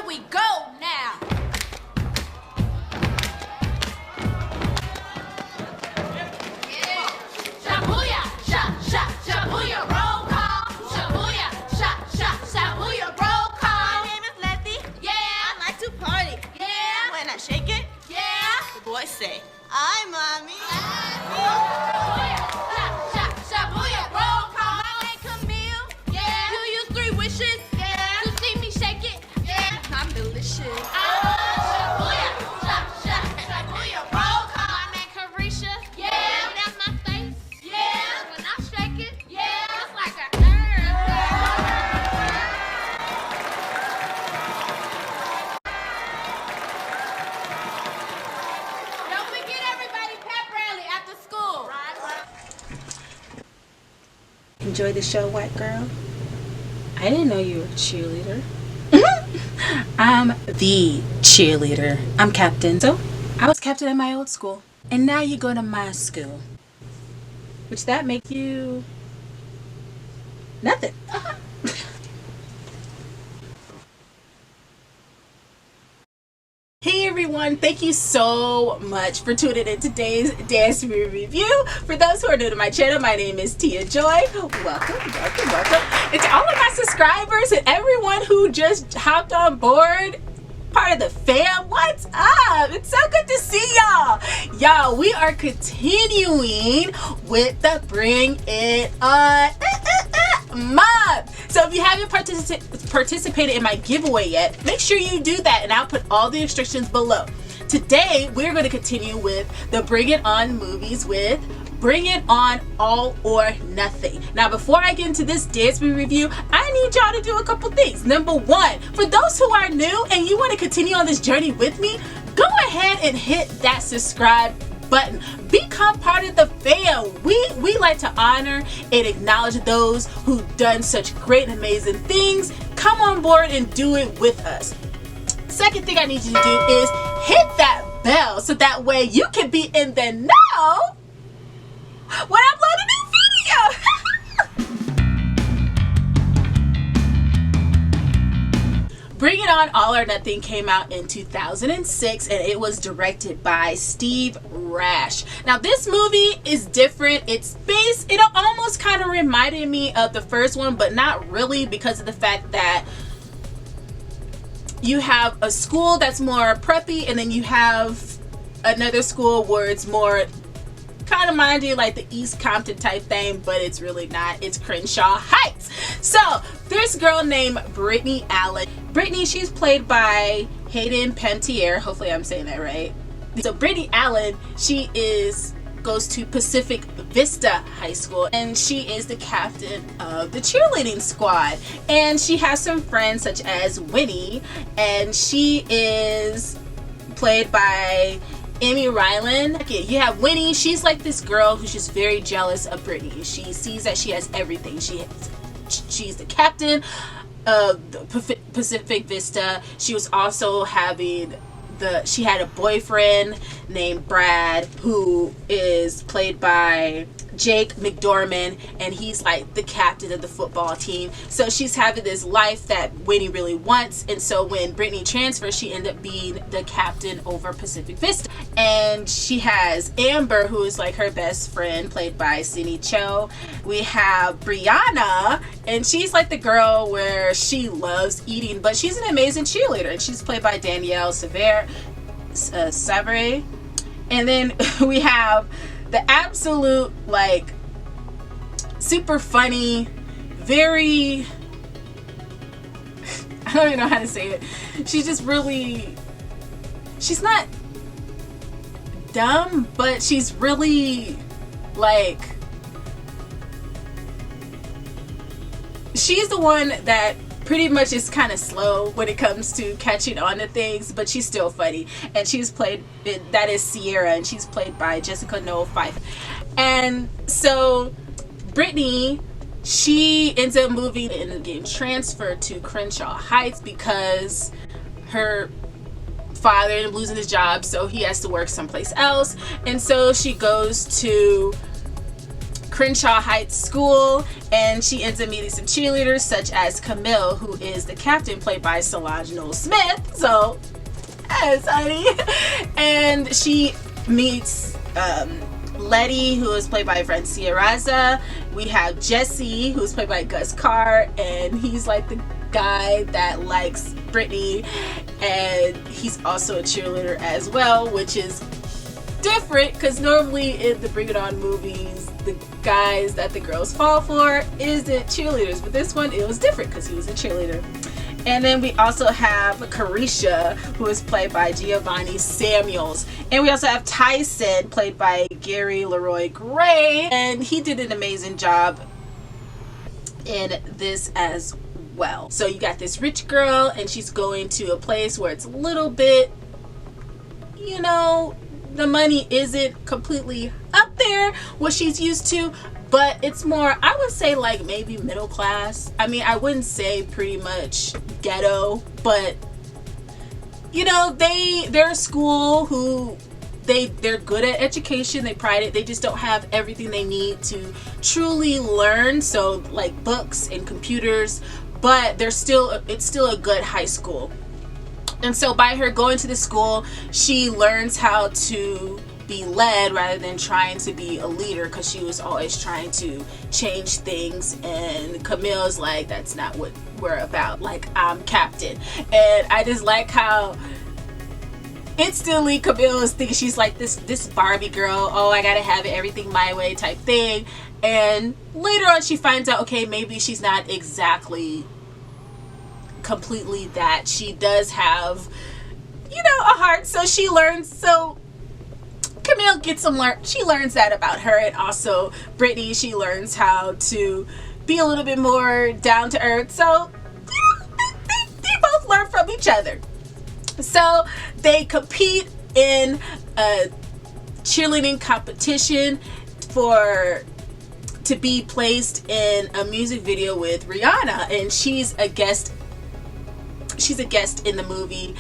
we go now. Shabuya, shabuya, roll call. Shabuya, shabuya, roll call. My name is Letty. Yeah. I like to party. Yeah. When I shake it, Yeah. the boys say, "Hi, mommy." Shabuya, roll call. My name Camille. Yeah. You use 3 wishes. Yeah. To see me shake it. Yeah. I'm delicious. Shabuya, shabuya, roll call. My name Carisha. Yeah. That's my face. Yeah. When I shake it. Yeah. It's like a Don't forget everybody, pep rally after school. Enjoy the show, white girl. I didn't know you were a cheerleader. I'm the cheerleader. I'm captain. So I was captain at my old school, and now you go to my school. Which that make you nothing. Hey everyone, thank you so much for tuning in today's dance movie review. For those who are new to my channel, my name is Tia Joy. Welcome. And to all of my subscribers and everyone who just hopped on board, part of the fam, what's up? It's so good to see y'all. Y'all, we are continuing with the Bring It On month. So if you haven't participated in my giveaway yet, make sure you do that, and I'll put all the instructions below. Today we're going to continue with the Bring It On movies with Bring It On All or Nothing. Now before I get into this dance movie review, I need y'all to do a couple things. Number one, for those who are new and you want to continue on this journey with me, go ahead and hit that subscribe button. Become part of the fam. We like to honor and acknowledge those who've done such great and amazing things. Come on board and do it with us. Second thing I need you to do is hit that bell so that way you can be in the know when I upload a new video. Bring It On All or Nothing came out in 2006, and it was directed by Steve Rash. Now this movie is different. It almost kind of reminded me of the first one, but not really, because of the fact that you have a school that's more preppy, and then you have another school where it's more kind of mind you like the East Compton type thing, but it's really not. It's Crenshaw Heights. So there's a girl named Brittany Allen. Brittany, she's played by Hayden Panettiere. Hopefully I'm saying that right. So Brittany Allen, she goes to Pacific Vista High School, and she is the captain of the cheerleading squad. And she has some friends such as Winnie, and she is played by Amy Ryland. You have Winnie. She's like this girl who's just very jealous of Brittany. She sees that she has everything. She's the captain of the Pacific Vista. She was also she had a boyfriend named Brad, who is played by Jake McDormand, and he's like the captain of the football team. So she's having this life that Winnie really wants, and so when Brittany transfers, she ended up being the captain over Pacific Vista. And she has Amber, who is like her best friend, played by Cindy Cho. We have Brianna, and she's like the girl where she loves eating, but she's an amazing cheerleader, and she's played by Danielle Savre. And then we have the absolute, like, super funny, very, I don't even know how to say it. She's just really, she's not dumb, but she's really, like, she's the one that pretty much is kind of slow when it comes to catching on to things, but she's still funny. And she's played, that is Sierra, and she's played by Jessica Noel Fife. And so Brittany, she ends up moving and getting transferred to Crenshaw Heights because her father ended up losing his job, so he has to work someplace else. And so she goes to Crenshaw Heights School, and she ends up meeting some cheerleaders such as Camille, who is the captain, played by Solange Knowles-Smith. So, yes, honey. And she meets Letty, who is played by Francia Raza. We have Jesse, who's played by Gus Carr, and he's like the guy that likes Brittany, and he's also a cheerleader as well, which is different because normally in the Bring It On movies, the guys that the girls fall for isn't cheerleaders, but this one, it was different because he was a cheerleader. And then we also have Carisha, who is played by Giovanni Samuels. And we also have Tyson, played by Gary Leroy Gray, and he did an amazing job in this as well. So you got this rich girl, and she's going to a place where it's a little bit, you know, the money isn't completely up there what she's used to, but it's more, I would say, like maybe middle class. I mean, I wouldn't say pretty much ghetto, but you know, they're a school who they're good at education, they pride it, they just don't have everything they need to truly learn, so like books and computers, but it's still a good high school. And so by her going to the school, she learns how to be led rather than trying to be a leader, because she was always trying to change things, and Camille's like, that's not what we're about, like, I'm captain. And I just like how instantly Camille is thinking she's like this Barbie girl, oh, I gotta have everything my way type thing. And later on she finds out, okay, maybe she's not exactly completely that. She does have, you know, a heart, so she learns. So Camille gets she learns that about her. And also Brittany, she learns how to be a little bit more down to earth. So they both learn from each other. So they compete in a cheerleading competition to be placed in a music video with Rihanna, and she's a guest in the movie.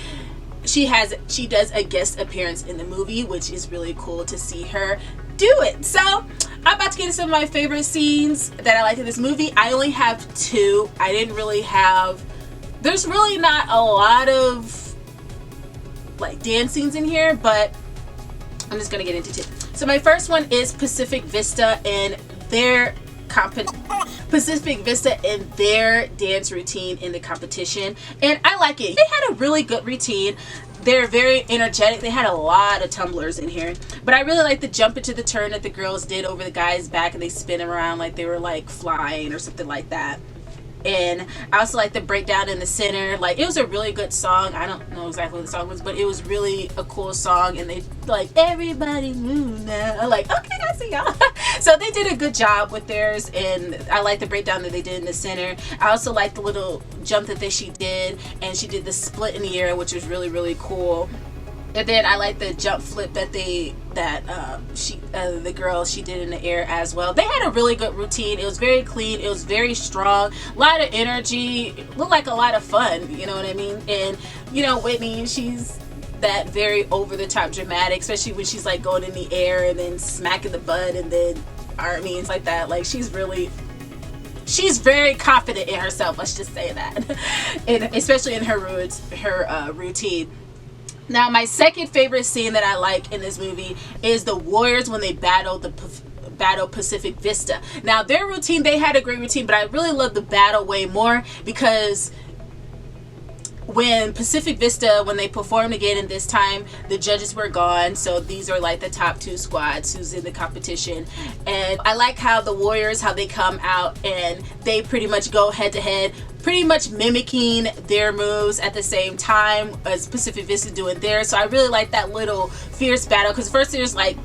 She does a guest appearance in the movie, which is really cool to see her do it. So I'm about to get into some of my favorite scenes that I like in this movie. I only have two. There's really not a lot of like dance scenes in here, but I'm just gonna get into two. So my first one is Pacific Vista and their dance routine in the competition, and I like it. They had a really good routine. They're very energetic. They had a lot of tumblers in here, but I really like the jump into the turn that the girls did over the guy's back, and they spin him around like they were like flying or something like that. And I also like the breakdown in the center. Like, it was a really good song. I don't know exactly what the song was, but it was really a cool song. And they like, everybody move now. I'm like, okay, I see y'all. So they did a good job with theirs, and I like the breakdown that they did in the center. I also like the little jump that she did, and she did the split in the air, which was really, really cool. And then I like the jump flip that the girl, she did in the air as well. They had a really good routine. It was very clean. It was very strong. A lot of energy. It looked like a lot of fun. You know what I mean? And you know, Whitney, she's that very over-the-top dramatic, especially when she's like going in the air and then smacking the butt and then armies like that. Like, she's very confident in herself. Let's just say that, and especially in her routine. Now, my second favorite scene that I like in this movie is the Warriors when they battle Pacific Vista. Now, their routine, they had a great routine, but I really love the battle way more, because when Pacific Vista, when they performed again, and this time the judges were gone, so these are like the top two squads who's in the competition. And I like how the Warriors, how they come out and they pretty much go head to head, pretty much mimicking their moves at the same time as Pacific Vista doing theirs. So I really like that little fierce battle, because first there's like,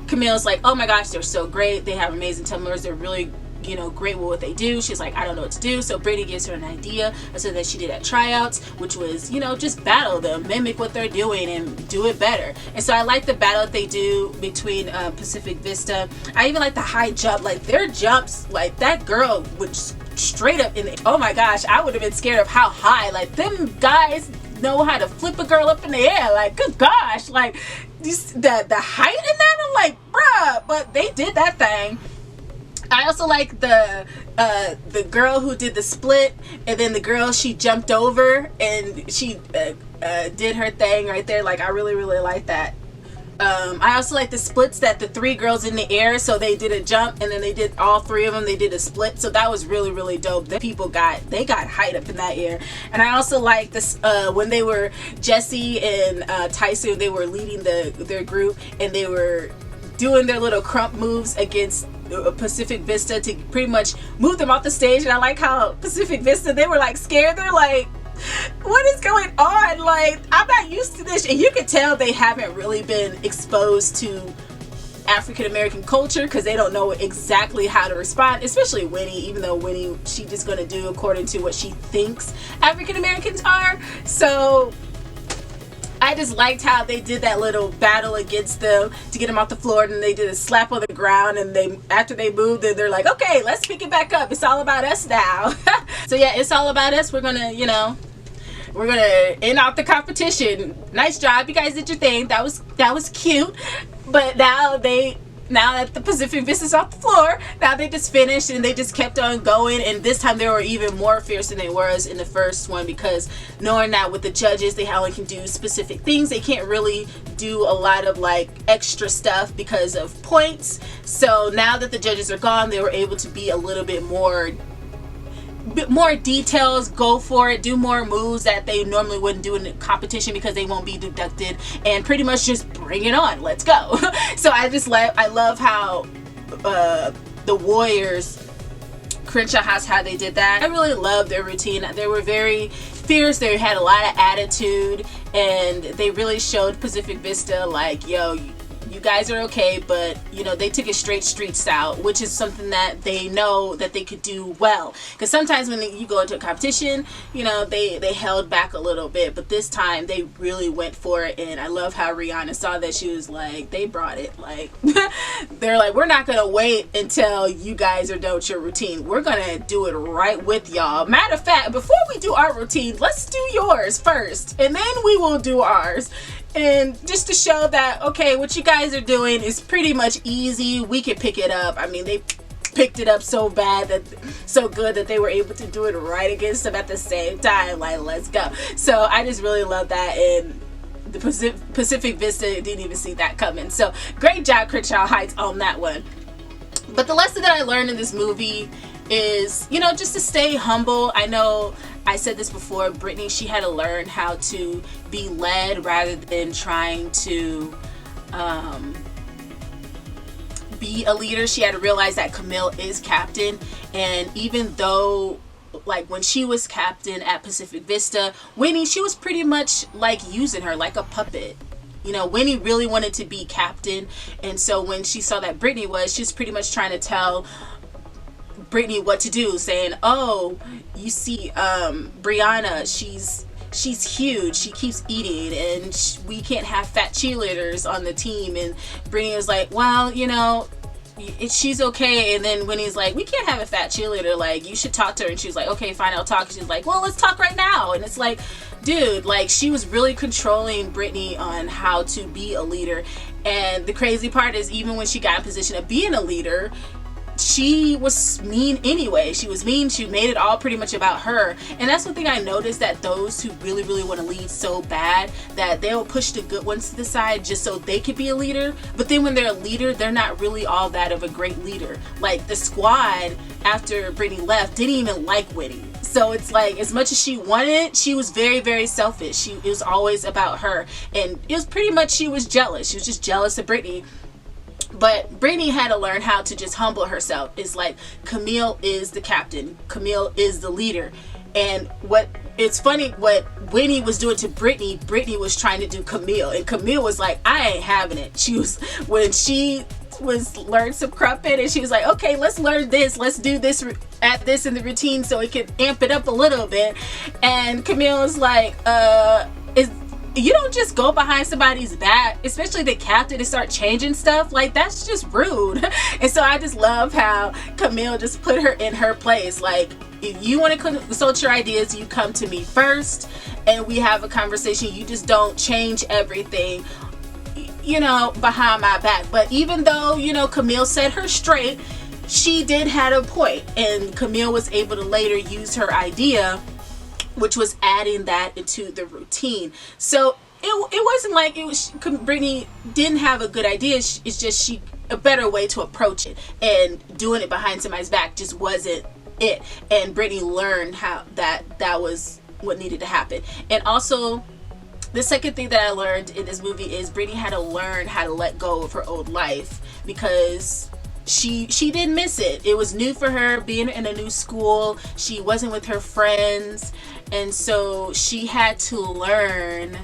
Camille's like, oh my gosh, they're so great, they have amazing tumblers, they're really, you know, great with what they do. She's like, I don't know what to do. So Brittany gives her an idea of something that she did at tryouts, which was, you know, just battle them, mimic what they're doing and do it better. And so I like the battle that they do between Pacific Vista. I even like the high jump, like their jumps, like that girl would straight up in the, oh my gosh, I would have been scared of how high, like them guys know how to flip a girl up in the air, like good gosh, like the height in that, I'm like, bruh, but they did that thing. I also like the girl who did the split, and then the girl she jumped over and she did her thing right there. Like, I really like that. I also like the splits that the 3 girls in the air, so they did a jump and then they did all 3 of them, they did a split, so that was really dope. The people got height up in that air. And I also like this when they were Jesse and Tyson, they were leading their group and they were doing their little crump moves against Pacific Vista to pretty much move them off the stage. And I like how Pacific Vista, they were like scared. They're like, what is going on? Like, I'm not used to this. And you can tell they haven't really been exposed to African American culture because they don't know exactly how to respond, especially Winnie, even though Winnie, she's just going to do according to what she thinks African Americans are. So I just liked how they did that little battle against them to get them off the floor, and they did a slap on the ground, and they, after they moved, they're like, okay, let's pick it back up. It's all about us now. So yeah, it's all about us. We're gonna, you know, we're gonna end out the competition. Nice job, you guys did your thing. That was cute. But now that the Pacific Vista's off the floor, now they just finished and they just kept on going, and this time they were even more fierce than they was in the first one, because knowing that with the judges they only can do specific things, they can't really do a lot of like extra stuff because of points. So now that the judges are gone, they were able to be a little bit more details, go for it, do more moves that they normally wouldn't do in the competition because they won't be deducted, and pretty much just bring it on, let's go. So I love how the Warriors, Crenshaw House, how they did that. I really love their routine. They were very fierce, they had a lot of attitude, and they really showed Pacific Vista like, yo, you guys are okay, but you know, they took it straight street style, which is something that they know that they could do well, because sometimes when you go into a competition, you know, they held back a little bit, but this time they really went for it. And I love how Rihanna saw that. She was like, they brought it, like they're like, we're not gonna wait until you guys are done with your routine, we're gonna do it right with y'all. Matter of fact, before we do our routine, let's do yours first and then we will do ours. And just to show that, okay, what you guys are doing is pretty much easy, we can pick it up. I mean, they picked it up so good that they were able to do it right against them at the same time. Like, let's go. So I just really love that, and the Pacific Vista didn't even see that coming. So great job, Crenshaw Heights, on that one. But the lesson that I learned in this movie is, you know, just to stay humble. I know I said this before, Brittany, she had to learn how to be led rather than trying to be a leader. She had to realize that Camille is captain, and even though like when she was captain at Pacific Vista, Winnie, she was pretty much like using her like a puppet. You know, Winnie really wanted to be captain, and so when she saw that Brittany was, she's pretty much trying to tell Brittany what to do, saying, oh, you see, Brianna, she's huge, she keeps eating, and we can't have fat cheerleaders on the team. And Brittany was like, well, you know, she's okay. And then Winnie's like, we can't have a fat cheerleader, like, you should talk to her. And she's like, okay, fine, I'll talk. And she's like, well, let's talk right now. And it's like, dude, like, she was really controlling Brittany on how to be a leader. And the crazy part is, even when she got in position of being a leader, she was mean anyway. She was mean. She made it all pretty much about her. And that's one thing I noticed, that those who really want to lead so bad, that they'll push the good ones to the side just so they could be a leader. But then when they're a leader, they're not really all that of a great leader. Like the squad, after Brittany left, didn't even like Winnie. So it's like, as much as she wanted, she was very selfish. It was always about her. And it was pretty much, she was jealous. She was just jealous of Brittany. But Brittany had to learn how to just humble herself. It's like, Camille is the captain, Camille is the leader. And it's funny, what Winnie was doing to Brittany, Brittany was trying to do Camille, and Camille was like, I ain't having it. When she learned some crumpet, and she was like, okay, let's learn this, let's do this, add this in the routine so it can amp it up a little bit. And Camille was like, you don't just go behind somebody's back, especially the captain, to start changing stuff. Like, that's just rude. And so I just love how Camille just put her in her place. Like, if you want to consult your ideas, you come to me first and we have a conversation. You just don't change everything, you know, behind my back. But even though, you know, Camille set her straight, she did have a point, and Camille was able to later use her idea, which was adding that into the routine. So it wasn't like it was Brittany didn't have a good idea. It's just a better way to approach it, and doing it behind somebody's back just wasn't it. And Brittany learned how that was what needed to happen. And also, the second thing that I learned in this movie is Brittany had to learn how to let go of her old life, because she didn't miss it. It was new for her being in a new school. She wasn't with her friends, and so she had to learn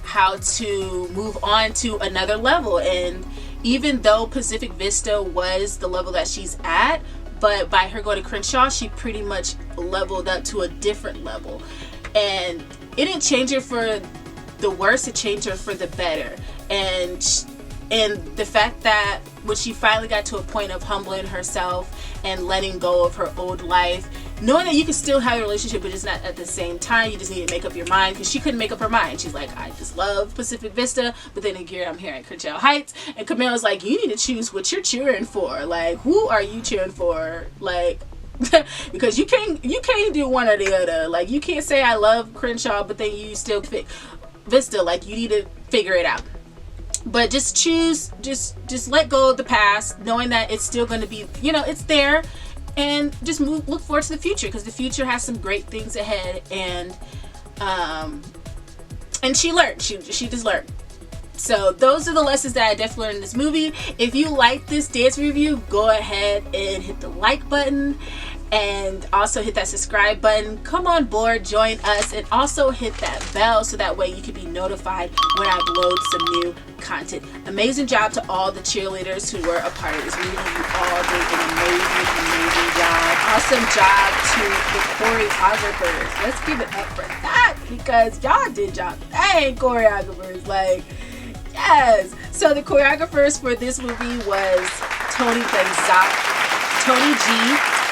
how to move on to another level. And even though Pacific Vista was the level that she's at, but by her going to Crenshaw, she pretty much leveled up to a different level. And it didn't change her for the worse, it changed her for the better. And the fact that when she finally got to a point of humbling herself and letting go of her old life, knowing that you can still have a relationship but just not at the same time, you just need to make up your mind, because she couldn't make up her mind. She's like, I just love Pacific Vista, but then again I'm here at Crenshaw Heights. And Camilla's like, you need to choose what you're cheering for. Like, who are you cheering for? Like, because you can't do one or the other. Like, you can't say I love Crenshaw but then you still pick Vista. Like, you need to figure it out. But just choose, just let go of the past, knowing that it's still going to be, it's there, and just look forward to the future, because the future has some great things ahead. And she learned, she just learned. So those are the lessons that I definitely learned in this movie. If you like this dance review, go ahead and hit the like button, and also hit that subscribe button. Come on board, join us, and also hit that bell so that way you can be notified when I upload some new content. Amazing job to all the cheerleaders who were a part of this movie. You all did an amazing job. Awesome job to the choreographers. Let's give it up for that, because y'all did y'all thing, choreographers. Like, yes. So the choreographers for this movie was Tony G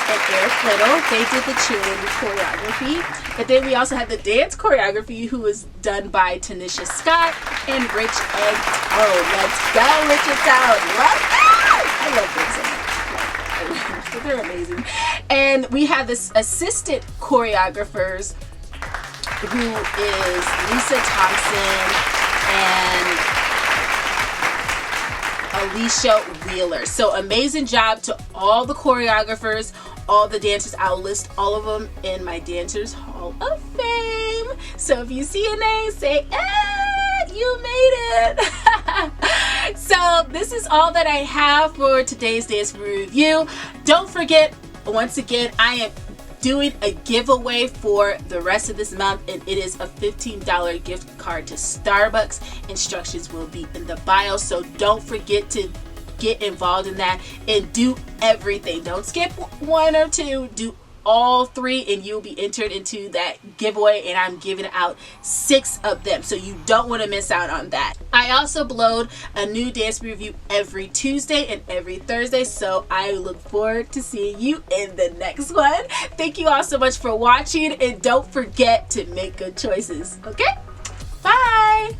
and Eric Little. They did the cheerleader choreography. And then we also had the dance choreography, who was done by Tanisha Scott and Rich and Toad. Let's go, Rich and Toad. Let's go! I love them so much. They're amazing. And we have this assistant choreographers, who is Lisa Thompson and Alicia Wheeler. So amazing job to all the choreographers, all the dancers. I'll list all of them in my Dancers Hall of Fame. So if you see a name, say, you made it. So this is all that I have for today's dance review. Don't forget, once again, I am doing a giveaway for the rest of this month, and it is a $15 gift card to Starbucks. Instructions will be in the bio, so don't forget to get involved in that and do everything. Don't skip one or two, do all three, and you'll be entered into that giveaway. And I'm giving out 6 of them, so you don't want to miss out on that. I also upload a new dance review every Tuesday and every Thursday, so I look forward to seeing you in the next one. Thank you all so much for watching, and don't forget to make good choices. Okay, bye.